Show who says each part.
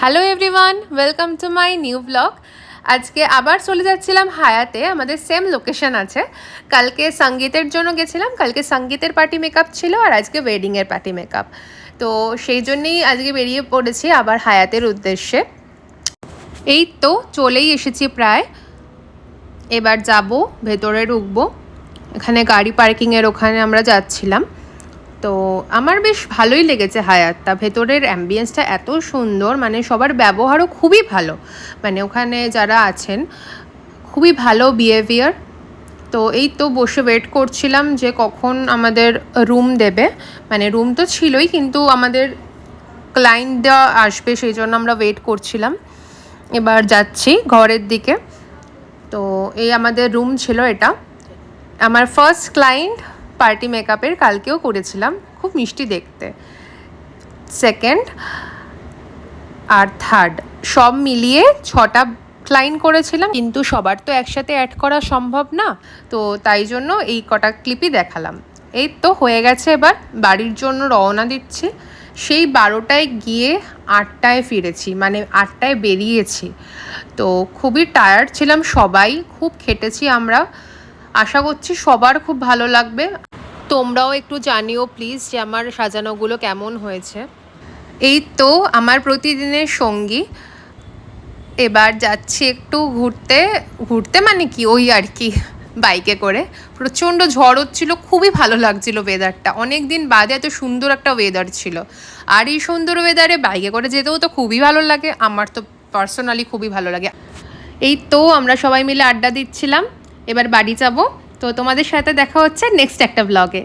Speaker 1: Hello everyone, welcome to my new blog. আজকে আবার চলে যাচ্ছিলাম হায়াতে। আমাদের সেম লোকেশন আছে। কালকে সঙ্গীতের জন্য গেছিলাম, কালকে সঙ্গীতের পার্টি মেকআপ ছিল আর আজকে ওয়েডিংয়ের পার্টি মেকআপ। তো সেই জন্যেই আজকে বেরিয়ে পড়েছি আবার হায়াতের উদ্দেশ্যে। এই তো চলেই এসেছি প্রায়। এবার যাব, ভেতরে ঢুকবো। এখানে গাড়ি পার্কিংয়ের ওখানে আমরা যাচ্ছিলাম। তো আমার বেশ ভালোই লেগেছে হায়াতটা। ভেতরের অ্যাম্বিয়েন্সটা এত সুন্দর, মানে সবার ব্যবহারও খুবই ভালো, মানে ওখানে যারা আছেন খুবই ভালো বিহেভিয়ার। তো এই তো বসে ওয়েট করছিলাম যে কখন আমাদের রুম দেবে। মানে রুম তো ছিলই, কিন্তু আমাদের ক্লায়েন্টরা আসবে, সেই জন্য আমরা ওয়েট করছিলাম। এবার যাচ্ছি ঘরের দিকে। তো এই আমাদের রুম ছিল এটা। আমার ফার্স্ট ক্লায়েন্ট পার্টি মেকআপের, কালকেও করেছিলাম, খুব মিষ্টি দেখতে। সেকেন্ড আর থার্ড সব মিলিয়ে 6টা ক্লায়েন্ট করেছিলাম, কিন্তু সবার তো একসাথে অ্যাড করা সম্ভব না। তো তাই জন্য এই কটা ক্লিপই দেখালাম। এই তো হয়ে গেছে, এবার বাড়ির জন্য রওনা দিচ্ছি। সেই 12টায় গিয়ে 8টায় ফিরেছি, মানে 8টায় বেরিয়েছি। তো খুবই টায়ার্ড ছিলাম, সবাই খুব খেটেছি আমরা। আশা করছি সবার খুব ভালো লাগবে। তোমরাও একটু জানিও প্লিজ যে আমার সাজানোগুলো কেমন হয়েছে। এই তো আমার প্রতিদিনের সঙ্গী। এবার যাচ্ছি একটু ঘুরতে ঘুরতে, মানে কি ওই আর কি, বাইকে করে। প্রচণ্ড ঝড় হচ্ছিলো, খুবই ভালো লাগছিলো ওয়েদারটা। অনেক দিন বাদে এত সুন্দর একটা ওয়েদার ছিল। আর এই সুন্দর ওয়েদারে বাইকে করে যেতেও তো খুবই ভালো লাগে, আমার তো পার্সোনালি খুবই ভালো লাগে। এই তো আমরা সবাই মিলে আড্ডা দিচ্ছিলাম, এবার বাড়ি যাব। তো তোমাদের সাথে দেখা হচ্ছে নেক্সট একটা ব্লগে।